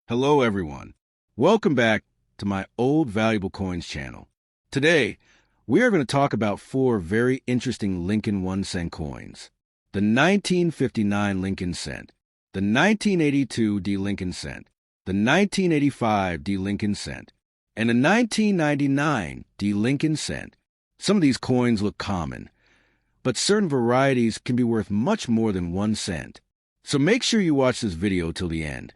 Hello everyone. Welcome back to my Old Valuable Coins channel. Today, we are going to talk about four very interesting Lincoln 1-cent coins. The 1959 Lincoln cent, the 1982 D Lincoln cent, the 1985 D Lincoln cent, and the 1999 D Lincoln cent. Some of these coins look common, but certain varieties can be worth much more than 1 cent. So make sure you watch this video till the end,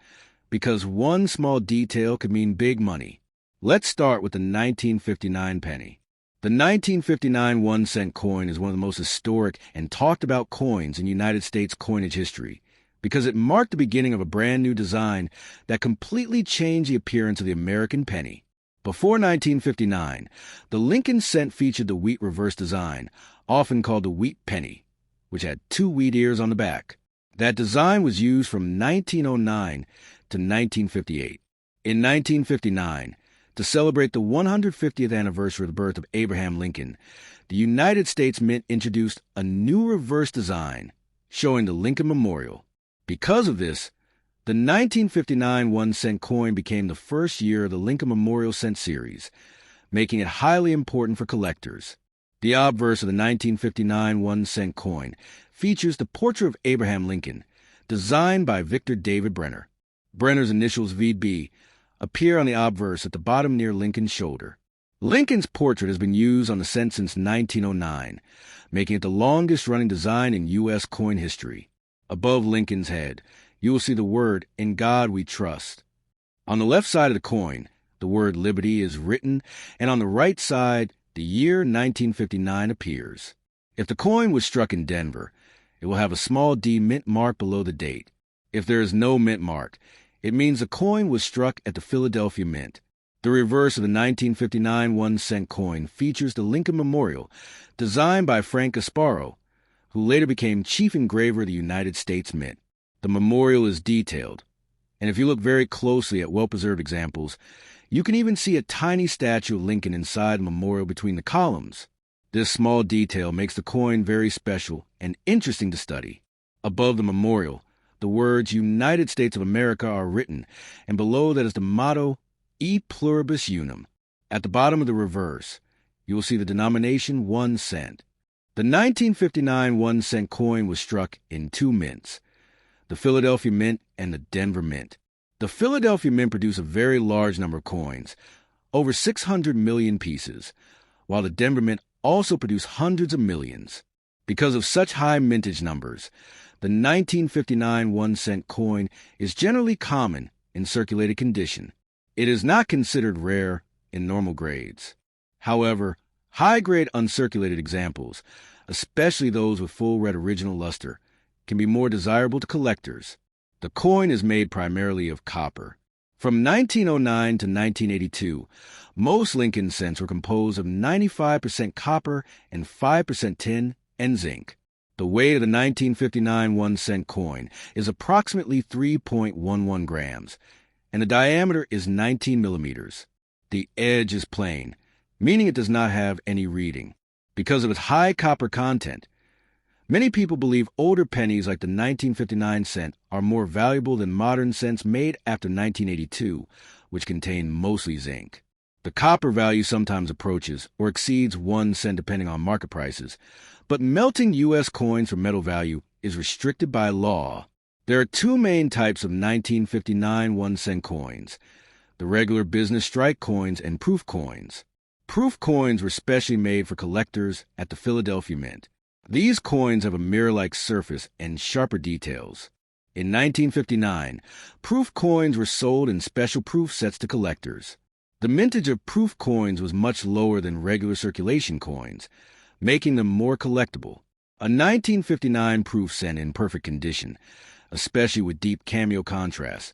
because one small detail could mean big money. Let's start with the 1959 penny. The 1959 1-cent coin is one of the most historic and talked about coins in United States coinage history because it marked the beginning of a brand new design that completely changed the appearance of the American penny. Before 1959, the Lincoln cent featured the wheat reverse design, often called the wheat penny, which had 2 wheat ears on the back. That design was used from 1909 to 1958. In 1959, to celebrate the 150th anniversary of the birth of Abraham Lincoln, the United States Mint introduced a new reverse design showing the Lincoln Memorial. Because of this, the 1959 1-cent coin became the first year of the Lincoln Memorial Cent series, making it highly important for collectors. The obverse of the 1959 1-cent coin features the portrait of Abraham Lincoln, designed by Victor David Brenner. Brenner's initials VB appear on the obverse at the bottom near Lincoln's shoulder. Lincoln's portrait has been used on the cent since 1909, making it the longest-running design in U.S. coin history. Above Lincoln's head, you will see the word, "In God We Trust." On the left side of the coin, the word Liberty is written, and on the right side, the year 1959 appears. If the coin was struck in Denver, it will have a small D mint mark below the date. If there is no mint mark, it means the coin was struck at the Philadelphia Mint. The reverse of the 1959 1-cent coin features the Lincoln Memorial, designed by Frank Gasparo, who later became chief engraver of the United States Mint. The memorial is detailed, and if you look very closely at well-preserved examples, you can even see a tiny statue of Lincoln inside the memorial between the columns. This small detail makes the coin very special and interesting to study. Above the memorial, the words United States of America are written, and below that is the motto, E Pluribus Unum. At the bottom of the reverse, you will see the denomination 1 cent. The 1959 1-cent coin was struck in 2 mints, the Philadelphia Mint and the Denver Mint. The Philadelphia Mint produced a very large number of coins, over 600 million pieces, while the Denver Mint also produced hundreds of millions. Because of such high mintage numbers, the 1959 1-cent coin is generally common in circulated condition. It is not considered rare in normal grades. However, high-grade uncirculated examples, especially those with full red original luster, can be more desirable to collectors. The coin is made primarily of copper. From 1909 to 1982, most Lincoln cents were composed of 95% copper and 5% tin and zinc. The weight of the 1959 1-cent coin is approximately 3.11 grams, and the diameter is 19 millimeters. The edge is plain, meaning it does not have any reading. Because of its high copper content, many people believe older pennies like the 1959 cent are more valuable than modern cents made after 1982, which contain mostly zinc. The copper value sometimes approaches or exceeds 1 cent depending on market prices, but melting U.S. coins for metal value is restricted by law. There are 2 main types of 1959 1-cent coins: the regular business strike coins and proof coins. Proof coins were specially made for collectors at the Philadelphia Mint. These coins have a mirror-like surface and sharper details. In 1959, proof coins were sold in special proof sets to collectors. The mintage of proof coins was much lower than regular circulation coins, making them more collectible. A 1959 proof cent in perfect condition, especially with deep cameo contrast,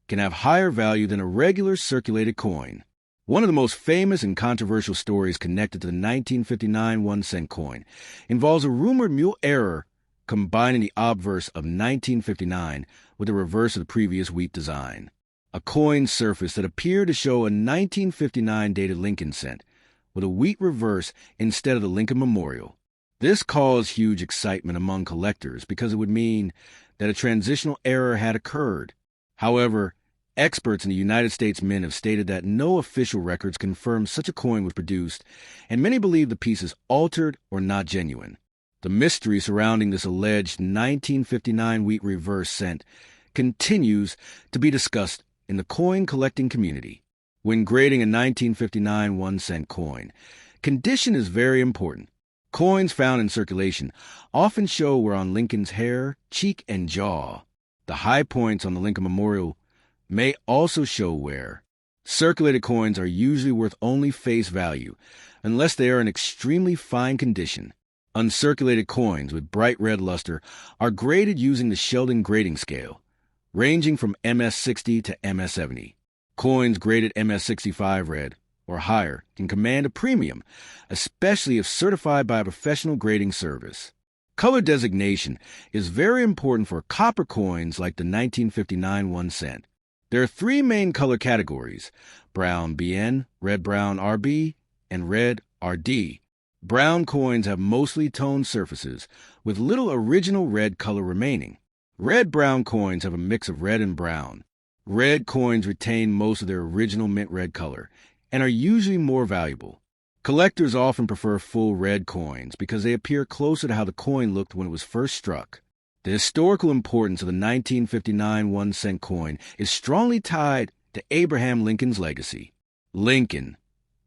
can have higher value than a regular circulated coin. One of the most famous and controversial stories connected to the 1959 1-cent coin involves a rumored mule error combining the obverse of 1959 with the reverse of the previous wheat design. A coin surfaced that appeared to show a 1959 dated Lincoln cent with a wheat reverse instead of the Lincoln Memorial. This caused huge excitement among collectors because it would mean that a transitional error had occurred. However, Experts in the United States Mint have stated that no official records confirm such a coin was produced, and many believe the piece is altered or not genuine. The mystery surrounding this alleged 1959 wheat reverse cent continues to be discussed in the coin collecting community. When grading a 1959 1-cent coin, condition is very important. Coins found in circulation often show wear on Lincoln's hair, cheek, and jaw. The high points on the Lincoln Memorial may also show wear. Circulated coins are usually worth only face value, unless they are in extremely fine condition. Uncirculated coins with bright red luster are graded using the Sheldon grading scale, ranging from MS-60 to MS-70. Coins graded MS-65 red or higher can command a premium, especially if certified by a professional grading service. Color designation is very important for copper coins like the 1959 1 cent. There are three main color categories: brown BN, red-brown RB, and red RD. Brown coins have mostly toned surfaces, with little original red color remaining. Red-brown coins have a mix of red and brown. Red coins retain most of their original mint red color and are usually more valuable. Collectors often prefer full red coins because they appear closer to how the coin looked when it was first struck. The historical importance of the 1959 1-cent coin is strongly tied to Abraham Lincoln's legacy. Lincoln,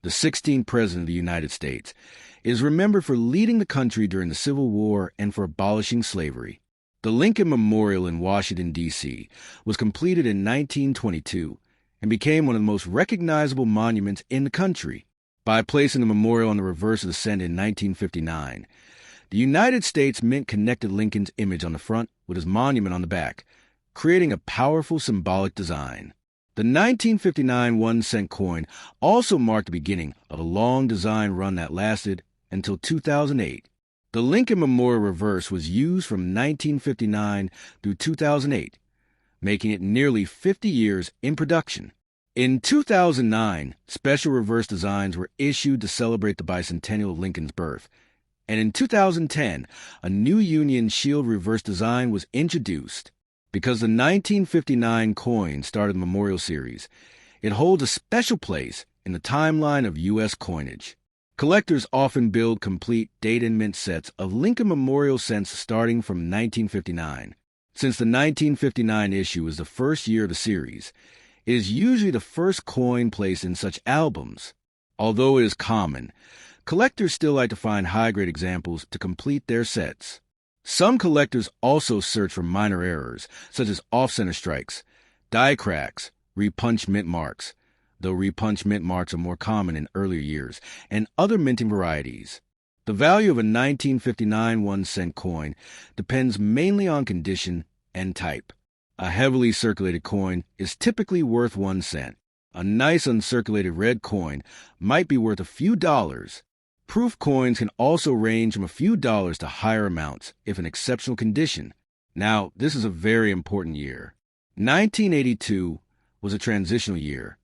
the 16th President of the United States, is remembered for leading the country during the Civil War and for abolishing slavery. The Lincoln Memorial in Washington, D.C., was completed in 1922 and became one of the most recognizable monuments in the country. By placing the memorial on the reverse of the cent in 1959, the United States Mint connected Lincoln's image on the front with his monument on the back, creating a powerful symbolic design. The 1959 1-cent coin also marked the beginning of a long design run that lasted until 2008. The Lincoln Memorial reverse was used from 1959 through 2008, making it nearly 50 years in production. In 2009, special reverse designs were issued to celebrate the bicentennial of Lincoln's birth. And in 2010, a new Union Shield reverse design was introduced. Because the 1959 coin started the Memorial Series, it holds a special place in the timeline of U.S. coinage. Collectors often build complete date and mint sets of Lincoln Memorial cents starting from 1959. Since the 1959 issue is the first year of the series, it is usually the first coin placed in such albums. Although it is common, collectors still like to find high-grade examples to complete their sets. Some collectors also search for minor errors, such as off-center strikes, die cracks, repunched mint marks, though repunched mint marks are more common in earlier years, and other minting varieties. The value of a 1959 1-cent coin depends mainly on condition and type. A heavily circulated coin is typically worth 1 cent. A nice uncirculated red coin might be worth a few dollars. Proof coins can also range from a few dollars to higher amounts if in exceptional condition. Now, this is a very important year. 1982 was a transitional year.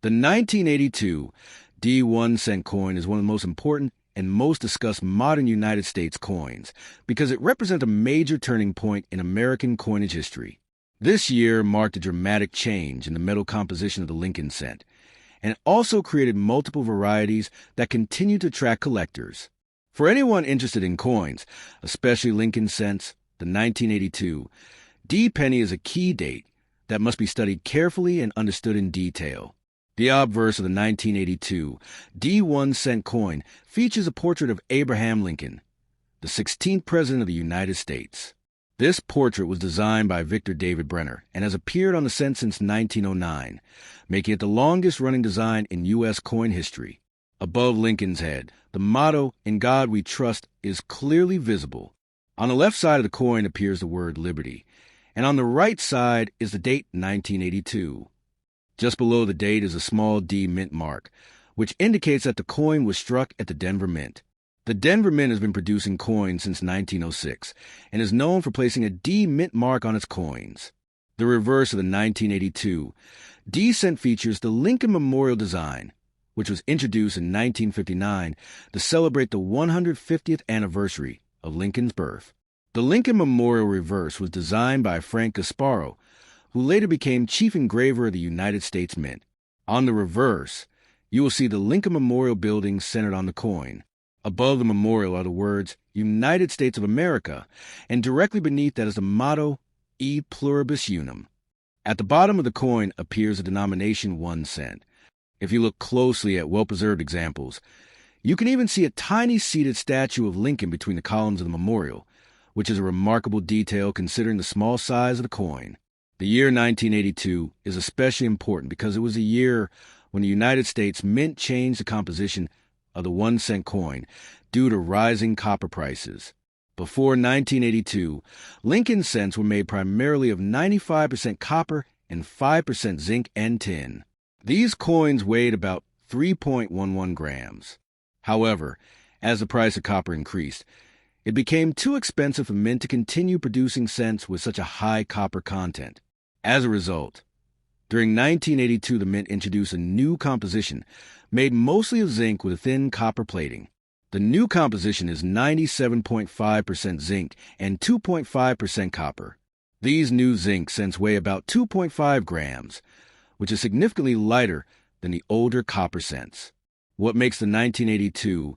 The 1982 D1 cent coin is one of the most important and most discussed modern United States coins because it represents a major turning point in American coinage history. This year marked a dramatic change in the metal composition of the Lincoln cent, and it also created multiple varieties that continue to attract collectors. For anyone interested in coins, especially Lincoln cents, the 1982 D penny is a key date that must be studied carefully and understood in detail. The obverse of the 1982 D1 cent coin features a portrait of Abraham Lincoln, the 16th President of the United States. This portrait was designed by Victor David Brenner and has appeared on the cent since 1909, making it the longest-running design in U.S. coin history. Above Lincoln's head, the motto, "In God We Trust," is clearly visible. On the left side of the coin appears the word Liberty, and on the right side is the date 1982. Just below the date is a small D mint mark, which indicates that the coin was struck at the Denver Mint. The Denver Mint has been producing coins since 1906 and is known for placing a D mint mark on its coins. The reverse of the 1982 D cent features the Lincoln Memorial design, which was introduced in 1959 to celebrate the 150th anniversary of Lincoln's birth. The Lincoln Memorial reverse was designed by Frank Gasparo, who later became chief engraver of the United States Mint. On the reverse, you will see the Lincoln Memorial Building centered on the coin. Above the memorial are the words United States of America, and directly beneath that is the motto E Pluribus Unum. At the bottom of the coin appears the denomination 1 cent. If you look closely at well-preserved examples, you can even see a tiny seated statue of Lincoln between the columns of the memorial, which is a remarkable detail considering the small size of the coin. The year 1982 is especially important because it was a year when the United States Mint changed the composition of the 1 cent coin due to rising copper prices. Before 1982, Lincoln cents were made primarily of 95% copper and 5% zinc and tin. These coins weighed about 3.11 grams. However, as the price of copper increased, it became too expensive for mint to continue producing cents with such a high copper content. As a result, during 1982, the mint introduced a new composition made mostly of zinc with a thin copper plating. The new composition is 97.5% zinc and 2.5% copper. These new zinc cents weigh about 2.5 grams, which is significantly lighter than the older copper cents. What makes the 1982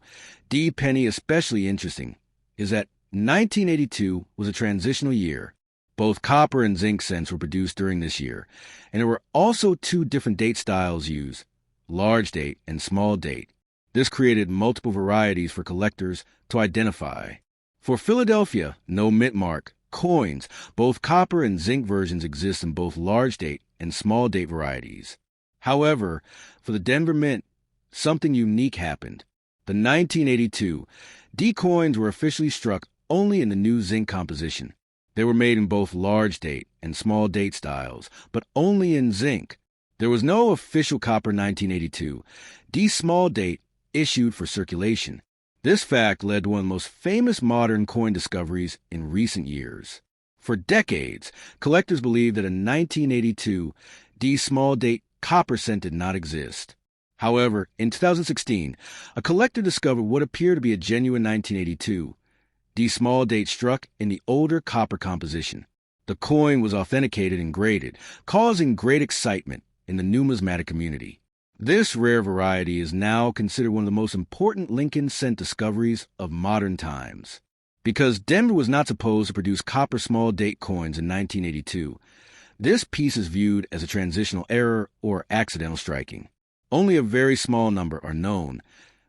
D penny especially interesting is that 1982 was a transitional year. Both copper and zinc cents were produced during this year, and there were also two different date styles used, large date and small date. This created multiple varieties for collectors to identify. For Philadelphia, no mint mark, coins, both copper and zinc versions exist in both large date and small date varieties. However, for the Denver Mint, something unique happened. The 1982 D coins were officially struck only in the new zinc composition. They were made in both large date and small date styles, but only in zinc. There was no official copper 1982 D small date issued for circulation. This fact led to one of the most famous modern coin discoveries in recent years. For decades, collectors believed that a 1982 D small date copper cent did not exist. However, in 2016, a collector discovered what appeared to be a genuine 1982 D small date struck in the older copper composition. The coin was authenticated and graded, causing great excitement in the numismatic community. This rare variety is now considered one of the most important Lincoln cent discoveries of modern times. Because Denver was not supposed to produce copper small date coins in 1982, this piece is viewed as a transitional error or accidental striking. Only a very small number are known,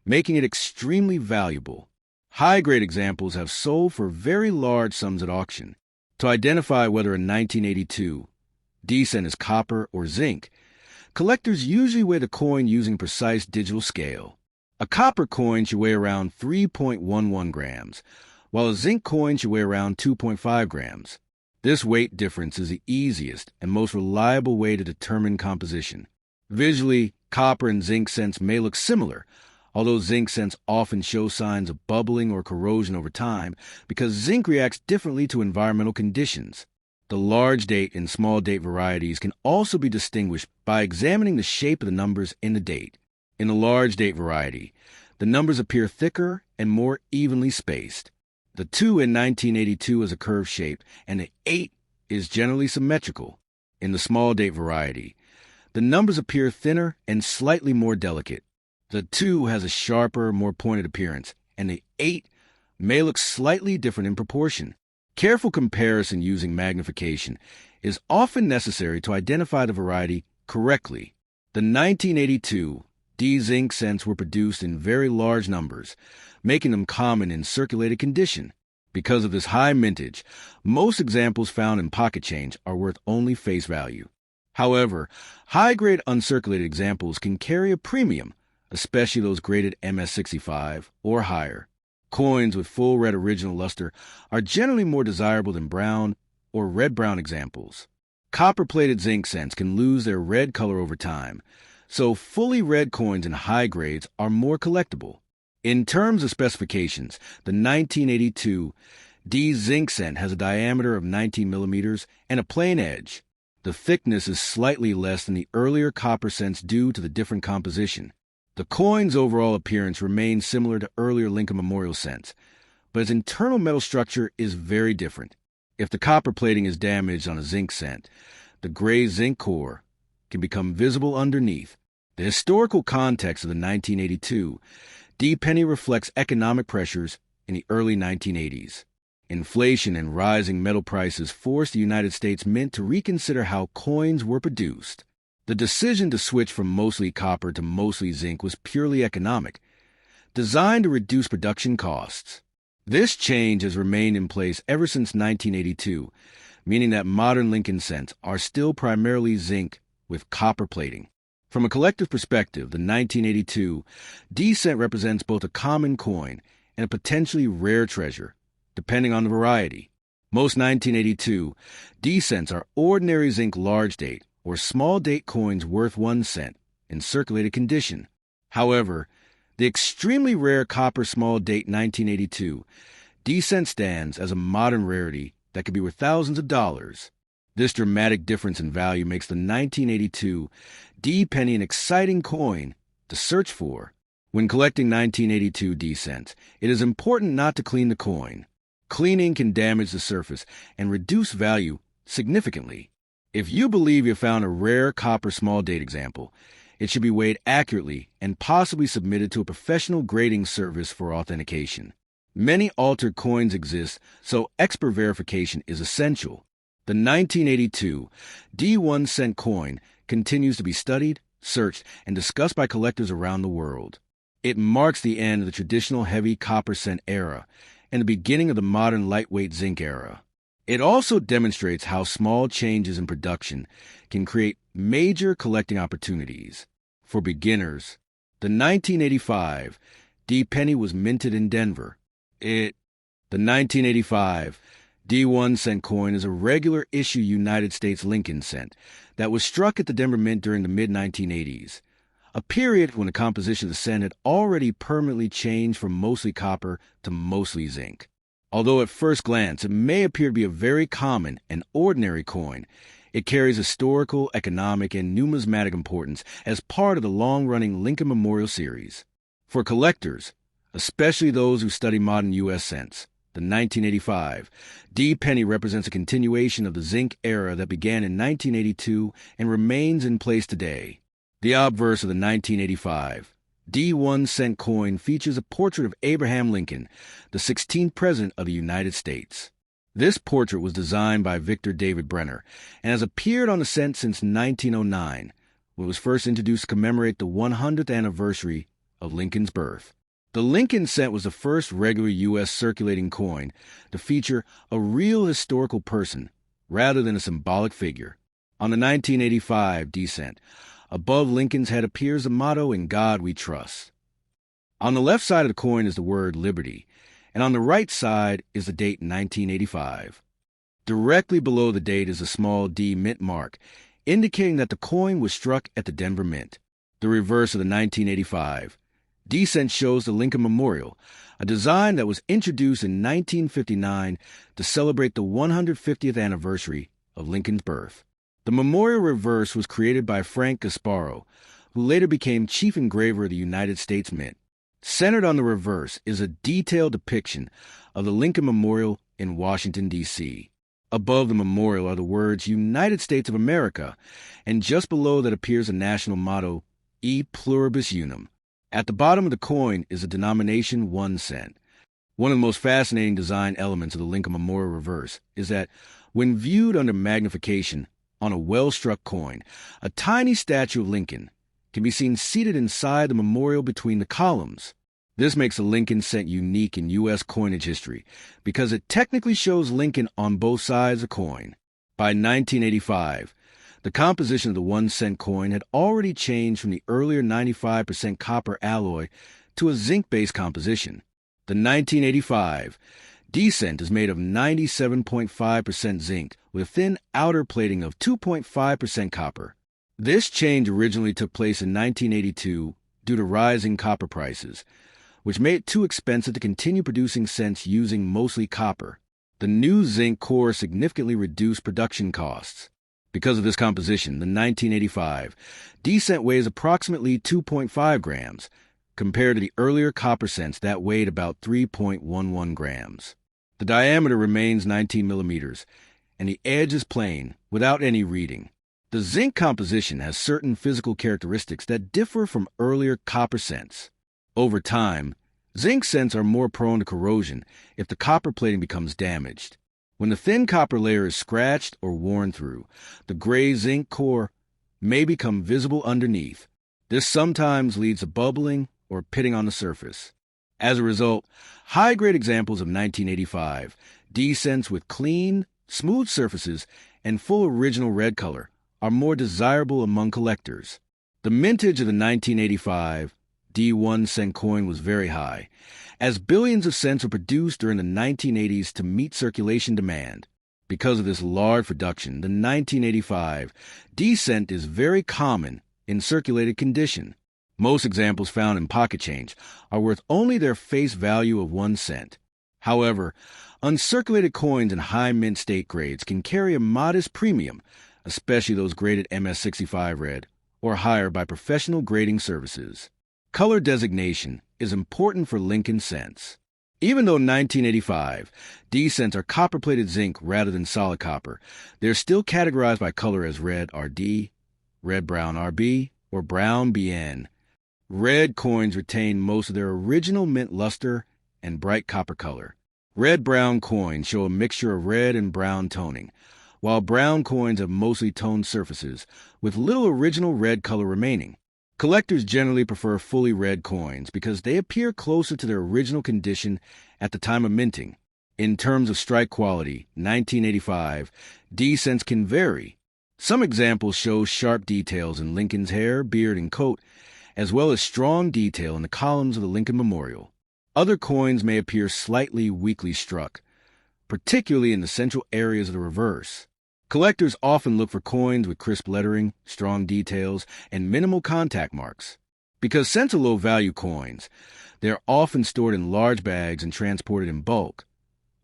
making it extremely valuable. High-grade examples have sold for very large sums at auction. To identify whether a 1982 D cent is copper or zinc, collectors usually weigh the coin using a precise digital scale. A copper coin should weigh around 3.11 grams, while a zinc coin should weigh around 2.5 grams. This weight difference is the easiest and most reliable way to determine composition. Visually, copper and zinc cents may look similar, although zinc cents often show signs of bubbling or corrosion over time because zinc reacts differently to environmental conditions. The large date and small date varieties can also be distinguished by examining the shape of the numbers in the date. In the large date variety, the numbers appear thicker and more evenly spaced. The 2 in 1982 is a curved shape, and the 8 is generally symmetrical. In the small date variety, the numbers appear thinner and slightly more delicate. The 2 has a sharper, more pointed appearance, and the 8 may look slightly different in proportion. Careful comparison using magnification is often necessary to identify the variety correctly. The 1982 D zinc cents were produced in very large numbers, making them common in circulated condition. Because of this high mintage, most examples found in pocket change are worth only face value. However, high-grade uncirculated examples can carry a premium, especially those graded MS65 or higher. Coins with full red original luster are generally more desirable than brown or red-brown examples. Copper-plated zinc cents can lose their red color over time, so fully red coins in high grades are more collectible. In terms of specifications, the 1982 D zinc cent has a diameter of 19 millimeters and a plain edge. The thickness is slightly less than the earlier copper cents due to the different composition. The coin's overall appearance remains similar to earlier Lincoln Memorial cents, but its internal metal structure is very different. If the copper plating is damaged on a zinc cent, the gray zinc core, can become visible underneath. The historical context of the 1982 D penny reflects economic pressures in the early 1980s. Inflation and rising metal prices forced the United States Mint to reconsider how coins were produced. The decision to switch from mostly copper to mostly zinc was purely economic, designed to reduce production costs. This change has remained in place ever since 1982, meaning that modern Lincoln cents are still primarily zinc with copper plating. From a collective perspective, the 1982 D cent represents both a common coin and a potentially rare treasure, depending on the variety. Most 1982 D cents are ordinary zinc large date or small date coins worth 1 cent in circulated condition. However, the extremely rare copper small date 1982 D cent stands as a modern rarity that could be worth thousands of dollars. This dramatic difference in value makes the 1982 D penny an exciting coin to search for. When collecting 1982 D cents, it is important not to clean the coin. Cleaning can damage the surface and reduce value significantly. If you believe you found a rare copper small date example, it should be weighed accurately and possibly submitted to a professional grading service for authentication. Many altered coins exist, so expert verification is essential. The 1982 D 1 cent coin continues to be studied, searched, and discussed by collectors around the world. It marks the end of the traditional heavy copper cent era and the beginning of the modern lightweight zinc era. It also demonstrates how small changes in production can create major collecting opportunities. For beginners, the 1985 D penny was minted in Denver. The 1985 D 1 cent coin is a regular issue United States Lincoln cent that was struck at the Denver Mint during the mid-1980s, a period when the composition of the cent had already permanently changed from mostly copper to mostly zinc. Although at first glance it may appear to be a very common and ordinary coin, it carries historical, economic, and numismatic importance as part of the long-running Lincoln Memorial series. For collectors, especially those who study modern U.S. cents, the 1985 D penny represents a continuation of the zinc era that began in 1982 and remains in place today. The obverse of the 1985 D 1 cent coin features a portrait of Abraham Lincoln, the 16th President of the United States. This portrait was designed by Victor David Brenner and has appeared on the cent since 1909, when it was first introduced to commemorate the 100th anniversary of Lincoln's birth. The Lincoln cent was the first regular U.S. circulating coin to feature a real historical person rather than a symbolic figure. On the 1985 D cent, above Lincoln's head appears the motto, "In God We Trust." On the left side of the coin is the word liberty, and on the right side is the date 1985. Directly below the date is a small D mint mark, indicating that the coin was struck at the Denver Mint. The reverse of the 1985 D cent shows the Lincoln Memorial, a design that was introduced in 1959 to celebrate the 150th anniversary of Lincoln's birth. The memorial reverse was created by Frank Gasparo, who later became chief engraver of the United States Mint. Centered on the reverse is a detailed depiction of the Lincoln Memorial in Washington, D.C. Above the memorial are the words United States of America, and just below that appears the national motto, E Pluribus Unum. At the bottom of the coin is the denomination 1 cent. One of the most fascinating design elements of the Lincoln Memorial reverse is that, when viewed under magnification on a well-struck coin, a tiny statue of Lincoln can be seen seated inside the memorial between the columns. This makes the Lincoln cent unique in U.S. coinage history because it technically shows Lincoln on both sides of the coin. By 1985, the composition of the 1 cent coin had already changed from the earlier 95% copper alloy to a zinc-based composition. The 1985 D cent is made of 97.5% zinc with a thin outer plating of 2.5% copper. This change originally took place in 1982 due to rising copper prices, which made it too expensive to continue producing cents using mostly copper. The new zinc core significantly reduced production costs. Because of this composition, the 1985 D cent weighs approximately 2.5 grams, compared to the earlier copper cents that weighed about 3.11 grams. The diameter remains 19 millimeters, and the edge is plain, without any reading. The zinc composition has certain physical characteristics that differ from earlier copper cents. Over time, zinc cents are more prone to corrosion if the copper plating becomes damaged. When the thin copper layer is scratched or worn through, the gray zinc core may become visible underneath. This sometimes leads to bubbling or pitting on the surface. As a result, high-grade examples of 1985 D cents with clean, smooth surfaces and full original red color are more desirable among collectors. The mintage of the 1985 D1 cent coin was very high, as billions of cents were produced during the 1980s to meet circulation demand. Because of this large production, the 1985 D cent is very common in circulated condition. Most examples found in pocket change are worth only their face value of 1 cent. However, uncirculated coins in high mint state grades can carry a modest premium, especially those graded MS65 red or higher by professional grading services. Color designation is important for Lincoln cents. Even though 1985 D cents are copper-plated zinc rather than solid copper, they're still categorized by color as red RD, red-brown RB, or brown BN. Red coins retain most of their original mint luster and bright copper color. Red-brown coins show a mixture of red and brown toning, while brown coins have mostly toned surfaces with little original red color remaining. Collectors generally prefer fully red coins because they appear closer to their original condition at the time of minting. In terms of strike quality, 1985 D cents can vary. Some examples show sharp details in Lincoln's hair, beard, and coat, as well as strong detail in the columns of the Lincoln Memorial. Other coins may appear slightly weakly struck, particularly in the central areas of the reverse. Collectors often look for coins with crisp lettering, strong details, and minimal contact marks. Because cents are low-value coins, they are often stored in large bags and transported in bulk,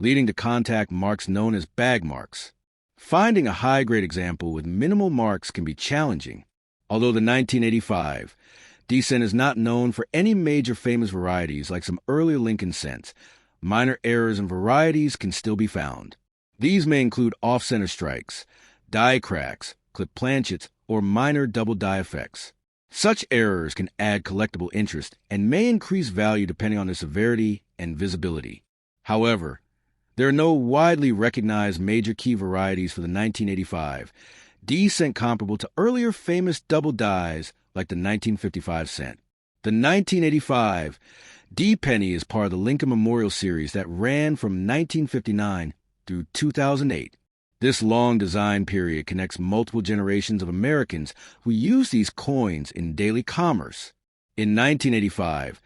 leading to contact marks known as bag marks. Finding a high-grade example with minimal marks can be challenging. Although the 1985 D cent is not known for any major famous varieties like some earlier Lincoln cents, minor errors in varieties can still be found. These may include off-center strikes, die cracks, clip planchets, or minor double die effects. Such errors can add collectible interest and may increase value depending on their severity and visibility. However, there are no widely recognized major key varieties for the 1985 D cent comparable to earlier famous double dies like the 1955 cent. The 1985 D penny is part of the Lincoln Memorial series that ran from 1959 through 2008. This long design period connects multiple generations of Americans who use these coins in daily commerce. In 1985,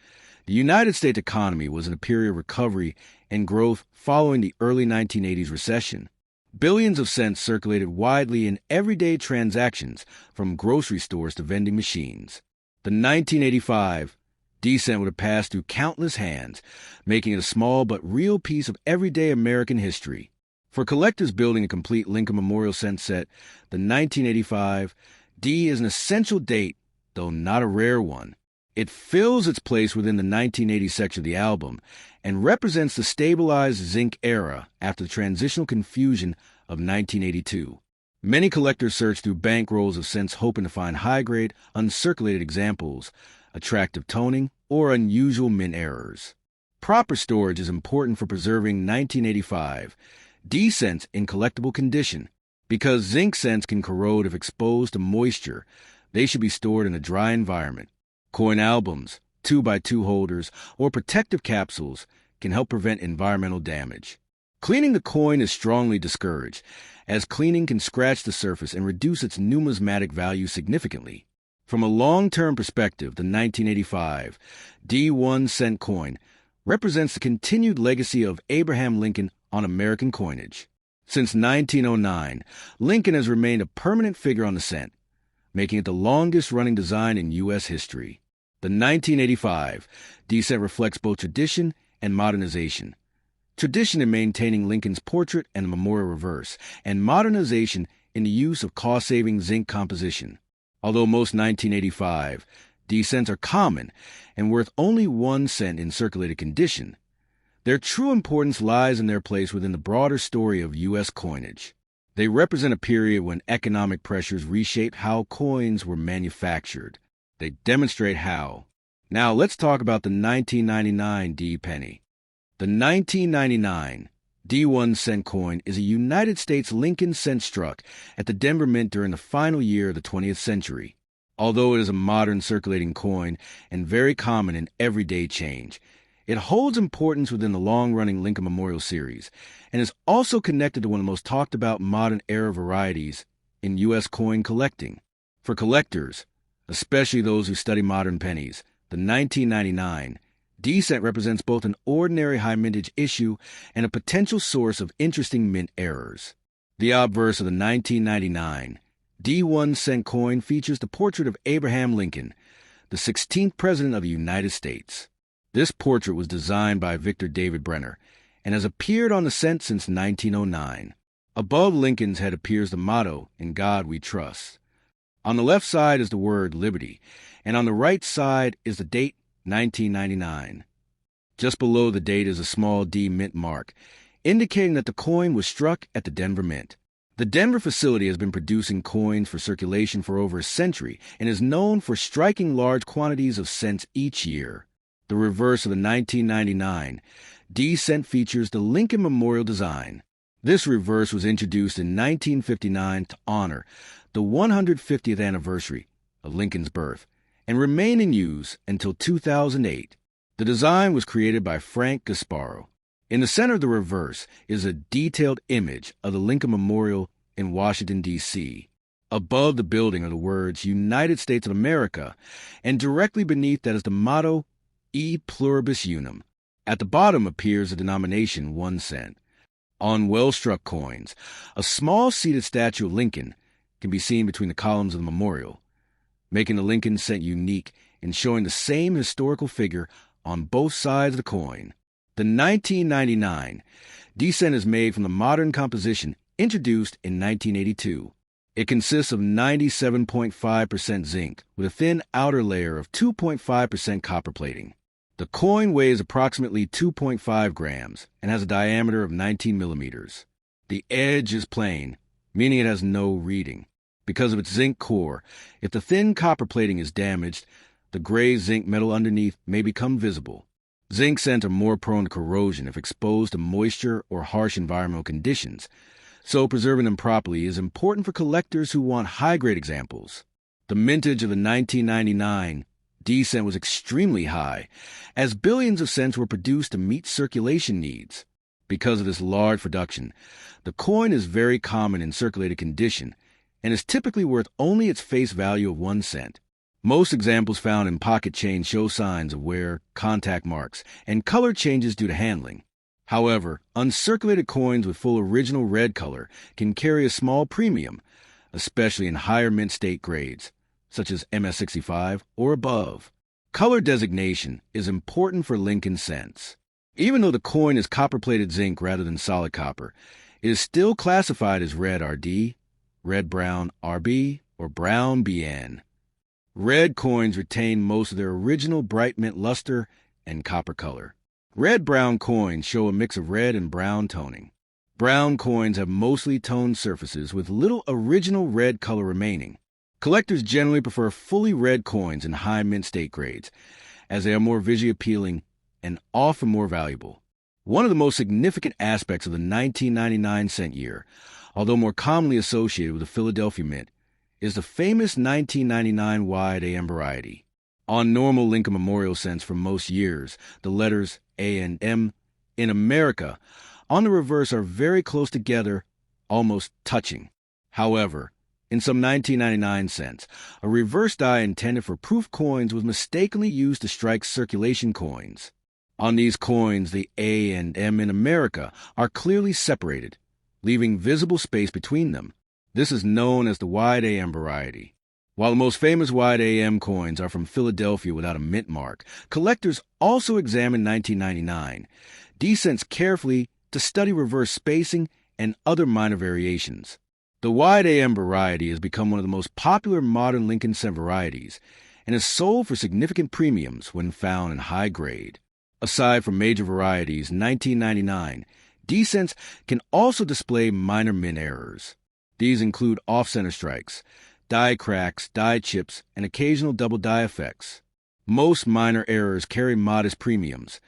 the United States economy was in a period of recovery and growth following the early 1980s recession. Billions of cents circulated widely in everyday transactions, from grocery stores to vending machines. The 1985 D cent would have passed through countless hands, making it a small but real piece of everyday American history. For collectors building a complete Lincoln Memorial cent set, the 1985 D is an essential date, though not a rare one. It fills its place within the 1980 section of the album and represents the stabilized zinc era after the transitional confusion of 1982. Many collectors search through bank rolls of cents hoping to find high-grade, uncirculated examples, attractive toning, or unusual mint errors. Proper storage is important for preserving 1985 D cents in collectible condition. Because zinc cents can corrode if exposed to moisture, they should be stored in a dry environment. Coin albums, 2x2 holders, or protective capsules can help prevent environmental damage. Cleaning the coin is strongly discouraged, as cleaning can scratch the surface and reduce its numismatic value significantly. From a long-term perspective, the 1985 D1 cent coin represents the continued legacy of Abraham Lincoln on American coinage. Since 1909, Lincoln has remained a permanent figure on the cent, making it the longest-running design in U.S. history. The 1985 D cent reflects both tradition and modernization. Tradition in maintaining Lincoln's portrait and the memorial reverse, and modernization in the use of cost-saving zinc composition. Although most 1985 D cents are common and worth only 1 cent in circulated condition, their true importance lies in their place within the broader story of U.S. coinage. They represent a period when economic pressures reshaped how coins were manufactured. They demonstrate how. Now let's talk about the 1999 D penny. The 1999 D1 cent coin is a United States Lincoln cent struck at the Denver Mint during the final year of the 20th century. Although it is a modern circulating coin and very common in everyday change, it holds importance within the long-running Lincoln Memorial series and is also connected to one of the most talked-about modern-era varieties in U.S. coin collecting. For collectors, especially those who study modern pennies, the 1999 D-cent represents both an ordinary high-mintage issue and a potential source of interesting mint errors. The obverse of the 1999 D1 cent coin features the portrait of Abraham Lincoln, the 16th President of the United States. This portrait was designed by Victor David Brenner and has appeared on the cent since 1909. Above Lincoln's head appears the motto, "In God We Trust." On the left side is the word liberty, and on the right side is the date 1999. Just below the date is a small D mint mark, indicating that the coin was struck at the Denver Mint. The Denver facility has been producing coins for circulation for over a century and is known for striking large quantities of cents each year. The reverse of the 1999 D cent features the Lincoln Memorial design. This reverse was introduced in 1959 to honor the 150th anniversary of Lincoln's birth and remained in use until 2008. The design was created by Frank Gasparo. In the center of the reverse is a detailed image of the Lincoln Memorial in Washington, D.C. Above the building are the words United States of America, and directly beneath that is the motto E Pluribus Unum. At the bottom appears the denomination 1 cent. On well-struck coins, a small seated statue of Lincoln can be seen between the columns of the memorial, making the Lincoln cent unique in showing the same historical figure on both sides of the coin. The 1999 D-cent is made from the modern composition introduced in 1982. It consists of 97.5% zinc with a thin outer layer of 2.5% copper plating. The coin weighs approximately 2.5 grams and has a diameter of 19 millimeters. The edge is plain, meaning it has no reading. Because of its zinc core, if the thin copper plating is damaged, the gray zinc metal underneath may become visible. Zinc cents are more prone to corrosion if exposed to moisture or harsh environmental conditions, so preserving them properly is important for collectors who want high-grade examples. The mintage of the 1999 D-cent was extremely high, as billions of cents were produced to meet circulation needs. Because of this large production, the coin is very common in circulated condition and is typically worth only its face value of 1 cent. Most examples found in pocket change show signs of wear, contact marks, and color changes due to handling. However, uncirculated coins with full original red color can carry a small premium, especially in higher mint state grades, such as MS65 or above. Color designation is important for Lincoln cents. Even though the coin is copper-plated zinc rather than solid copper, it is still classified as red RD, red-brown RB, or brown BN. Red coins retain most of their original bright mint luster and copper color. Red-brown coins show a mix of red and brown toning. Brown coins have mostly toned surfaces with little original red color remaining. Collectors generally prefer fully red coins in high mint state grades, as they are more visually appealing and often more valuable. One of the most significant aspects of the 1999 cent year, although more commonly associated with the Philadelphia Mint, is the famous 1999 wide AM variety. On normal Lincoln Memorial cents from most years, the letters A and M in America on the reverse are very close together, almost touching. However, in some 1999 cents, a reverse die intended for proof coins was mistakenly used to strike circulation coins. On these coins, the A and M in America are clearly separated, leaving visible space between them. This is known as the wide AM variety. While the most famous wide AM coins are from Philadelphia without a mint mark, collectors also examine 1999 D-cents carefully to study reverse spacing and other minor variations. The wide AM variety has become one of the most popular modern Lincoln cent varieties and is sold for significant premiums when found in high grade. Aside from major varieties, 1999 D-cents can also display minor mint errors. These include off-center strikes, die cracks, die chips, and occasional double die effects. Most minor errors carry modest premiums,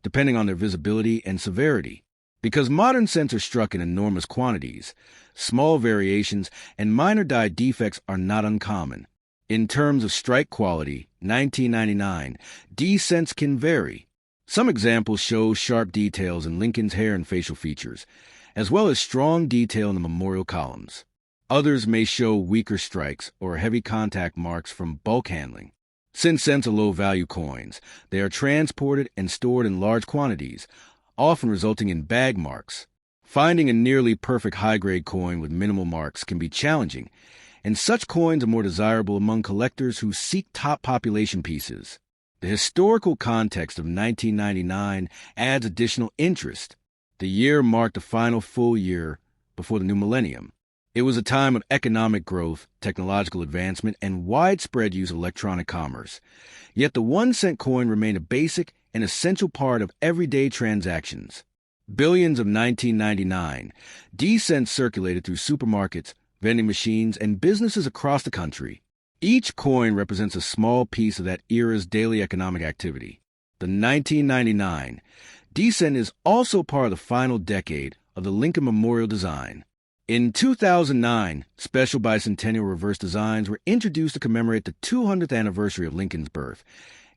depending on their visibility and severity. Because modern cents are struck in enormous quantities, small variations and minor die defects are not uncommon. In terms of strike quality, 1999, D cents can vary. Some examples show sharp details in Lincoln's hair and facial features, as well as strong detail in the memorial columns. Others may show weaker strikes or heavy contact marks from bulk handling. Since cents are low-value coins, they are transported and stored in large quantities, often resulting in bag marks. Finding a nearly perfect high-grade coin with minimal marks can be challenging, and such coins are more desirable among collectors who seek top population pieces. The historical context of 1999 adds additional interest. The year marked the final full year before the new millennium. It was a time of economic growth, technological advancement, and widespread use of electronic commerce. Yet the 1-cent coin remained a basic and essential part of everyday transactions. Billions of 1999 D cents circulated through supermarkets, vending machines, and businesses across the country. Each coin represents a small piece of that era's daily economic activity. The 1999 D cent is also part of the final decade of the Lincoln Memorial design. In 2009, special bicentennial reverse designs were introduced to commemorate the 200th anniversary of Lincoln's birth,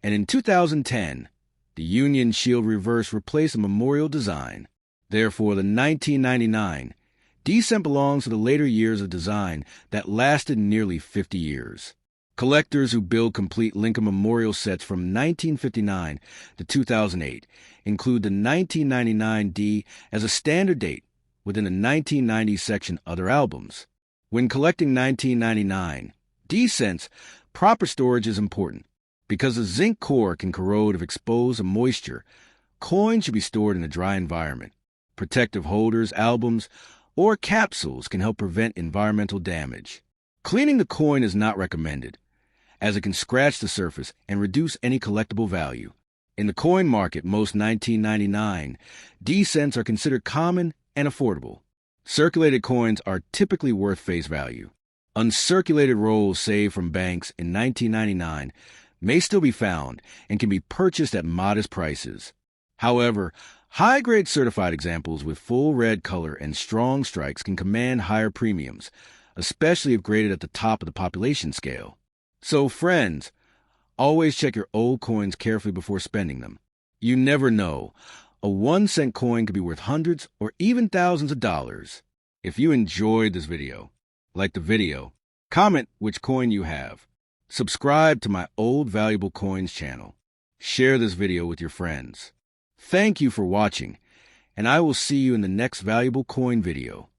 and in 2010, the Union Shield reverse replaced the memorial design. Therefore, the 1999 D cent belongs to the later years of design that lasted nearly 50 years. Collectors who build complete Lincoln Memorial sets from 1959 to 2008 include the 1999 D as a standard date within the 1990 section Other Albums. When collecting 1999 D cents, proper storage is important. Because the zinc core can corrode if exposed to moisture, coins should be stored in a dry environment. Protective holders, albums, or capsules can help prevent environmental damage. Cleaning the coin is not recommended, as it can scratch the surface and reduce any collectible value. In the coin market, most 1999 D cents are considered common and affordable. Circulated coins are typically worth face value. Uncirculated rolls saved from banks in 1999 may still be found and can be purchased at modest prices. However, high-grade certified examples with full red color and strong strikes can command higher premiums, especially if graded at the top of the population scale. So, friends, always check your old coins carefully before spending them. You never know. A 1-cent coin could be worth hundreds or even thousands of dollars. If you enjoyed this video, like the video, comment which coin you have. Subscribe to my Old Valuable Coins channel. Share this video with your friends. Thank you for watching, and I will see you in the next valuable coin video.